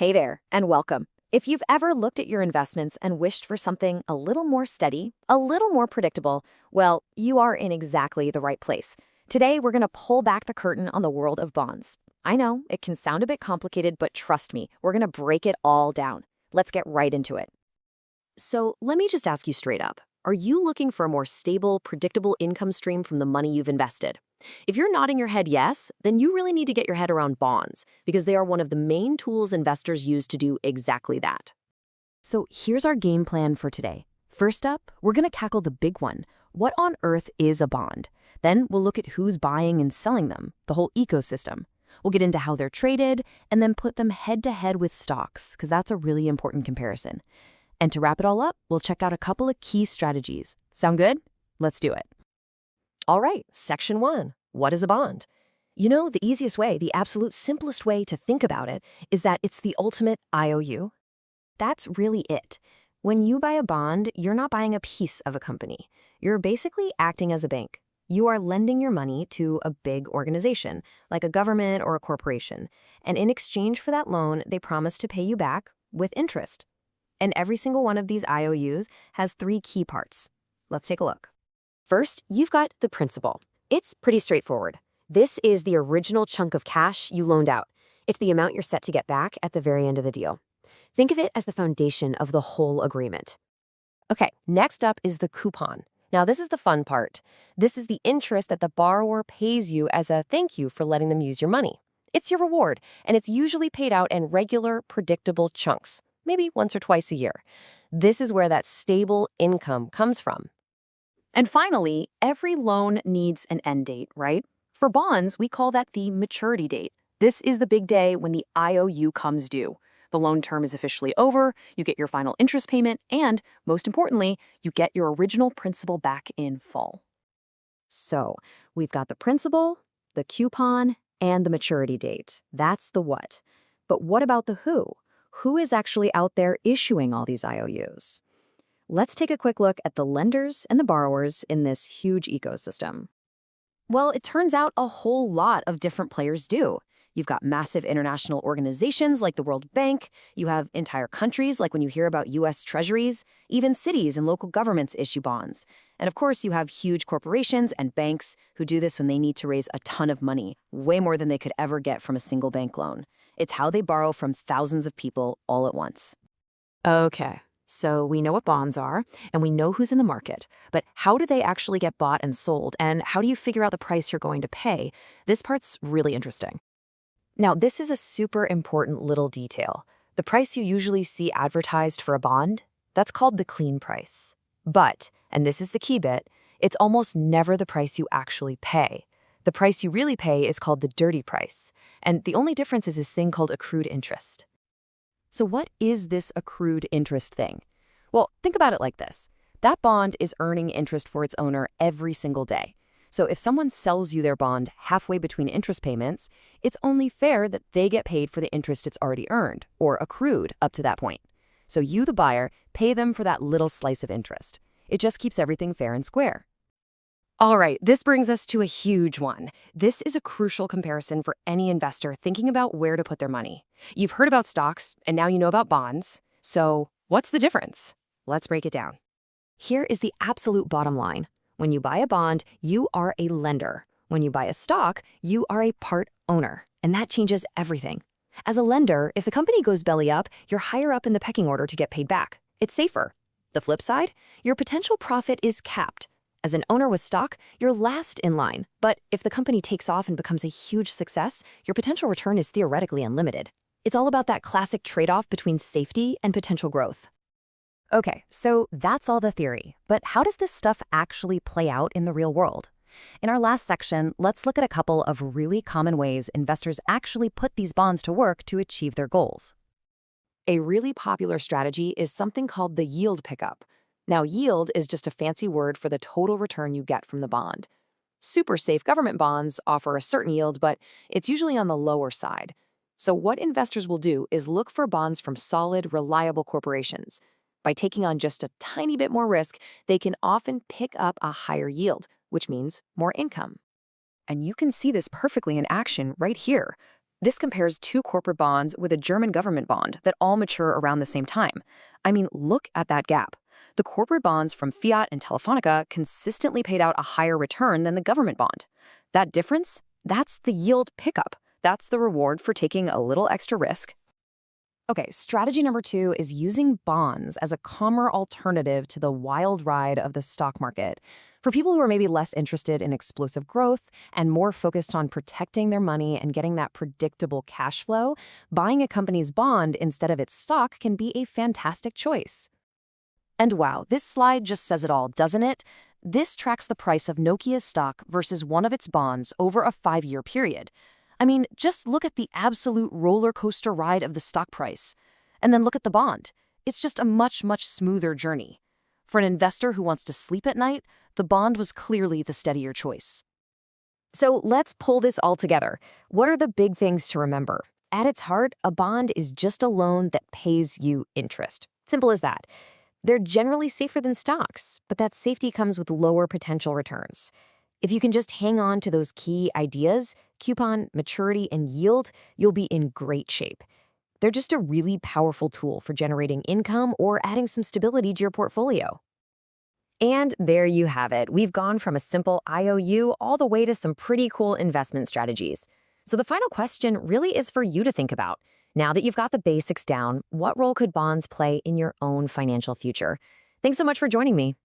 Hey there, and welcome. If you've ever looked at your investments and wished for something a little more steady, a little more predictable, well, you are in exactly the right place. Today, we're going to pull back the curtain on the world of bonds. I know, it can sound a bit complicated, but trust me, we're going to break it all down. Let's get right into it. So, let me just ask you straight up. Are you looking for a more stable, predictable income stream from the money you've invested? If you're nodding your head yes, then you really need to get your head around bonds, because they are one of the main tools investors use to do exactly that. So here's our game plan for today. First up, we're going to tackle the big one. What on earth is a bond? Then we'll look at who's buying and selling them, the whole ecosystem. We'll get into how they're traded, and then put them head-to-head with stocks, because that's a really important comparison. And to wrap it all up, we'll check out a couple of key strategies. Sound good? Let's do it. All right, section 1. What is a bond? You know, the easiest way, the absolute simplest way to think about it is that it's the ultimate IOU. That's really it. When you buy a bond, you're not buying a piece of a company. You're basically acting as a bank. You are lending your money to a big organization, like a government or a corporation. And in exchange for that loan, they promise to pay you back with interest. And every single one of these IOUs has 3 key parts. Let's take a look. First, you've got the principal. It's pretty straightforward. This is the original chunk of cash you loaned out. It's the amount you're set to get back at the very end of the deal. Think of it as the foundation of the whole agreement. Okay, next up is the coupon. Now, this is the fun part. This is the interest that the borrower pays you as a thank you for letting them use your money. It's your reward, and it's usually paid out in regular, predictable chunks, maybe once or twice a year. This is where that stable income comes from. And finally, every loan needs an end date, right? For bonds, we call that the maturity date. This is the big day when the IOU comes due. The loan term is officially over, you get your final interest payment, and, most importantly, you get your original principal back in full. So, we've got the principal, the coupon, and the maturity date. That's the what. But what about the who? Who is actually out there issuing all these IOUs? Let's take a quick look at the lenders and the borrowers in this huge ecosystem. Well, it turns out a whole lot of different players do. You've got massive international organizations like the World Bank, you have entire countries like when you hear about US treasuries, even cities and local governments issue bonds. And of course, you have huge corporations and banks who do this when they need to raise a ton of money, way more than they could ever get from a single bank loan. It's how they borrow from thousands of people all at once. Okay. So we know what bonds are, and we know who's in the market. But how do they actually get bought and sold, and how do you figure out the price you're going to pay? This part's really interesting. Now, this is a super important little detail. The price you usually see advertised for a bond, that's called the clean price. But, and this is the key bit, it's almost never the price you actually pay. The price you really pay is called the dirty price. And the only difference is this thing called accrued interest. So what is this accrued interest thing? Well, think about it like this. That bond is earning interest for its owner every single day. So if someone sells you their bond halfway between interest payments, it's only fair that they get paid for the interest it's already earned, or accrued up to that point. So you, the buyer, pay them for that little slice of interest. It just keeps everything fair and square. All right, this brings us to a huge one. This is a crucial comparison for any investor thinking about where to put their money. You've heard about stocks, and now you know about bonds. So what's the difference? Let's break it down. Here is the absolute bottom line. When you buy a bond, you are a lender. When you buy a stock, you are a part owner, and that changes everything. As a lender, if the company goes belly up, you're higher up in the pecking order to get paid back. It's safer. The flip side, your potential profit is capped. As an owner with stock, you're last in line. But if the company takes off and becomes a huge success, your potential return is theoretically unlimited. It's all about that classic trade-off between safety and potential growth. Okay, so that's all the theory. But how does this stuff actually play out in the real world? In our last section, let's look at a couple of really common ways investors actually put these bonds to work to achieve their goals. A really popular strategy is something called the yield pickup. Now, yield is just a fancy word for the total return you get from the bond. Super safe government bonds offer a certain yield, but it's usually on the lower side. So what investors will do is look for bonds from solid, reliable corporations. By taking on just a tiny bit more risk, they can often pick up a higher yield, which means more income. And you can see this perfectly in action right here. This compares two corporate bonds with a German government bond that all mature around the same time. I mean, look at that gap. The corporate bonds from Fiat and Telefonica consistently paid out a higher return than the government bond. That difference? That's the yield pickup. That's the reward for taking a little extra risk. Okay, strategy number 2 is using bonds as a calmer alternative to the wild ride of the stock market. For people who are maybe less interested in explosive growth and more focused on protecting their money and getting that predictable cash flow, buying a company's bond instead of its stock can be a fantastic choice. And wow, this slide just says it all, doesn't it? This tracks the price of Nokia's stock versus one of its bonds over a 5-year period. I mean, just look at the absolute roller coaster ride of the stock price. And then look at the bond. It's just a much, much smoother journey. For an investor who wants to sleep at night, the bond was clearly the steadier choice. So let's pull this all together. What are the big things to remember? At its heart, a bond is just a loan that pays you interest. Simple as that. They're generally safer than stocks, but that safety comes with lower potential returns. If you can just hang on to those key ideas, coupon, maturity, and yield, you'll be in great shape. They're just a really powerful tool for generating income or adding some stability to your portfolio. And there you have it. We've gone from a simple IOU all the way to some pretty cool investment strategies. So the final question really is for you to think about. Now that you've got the basics down, what role could bonds play in your own financial future? Thanks so much for joining me.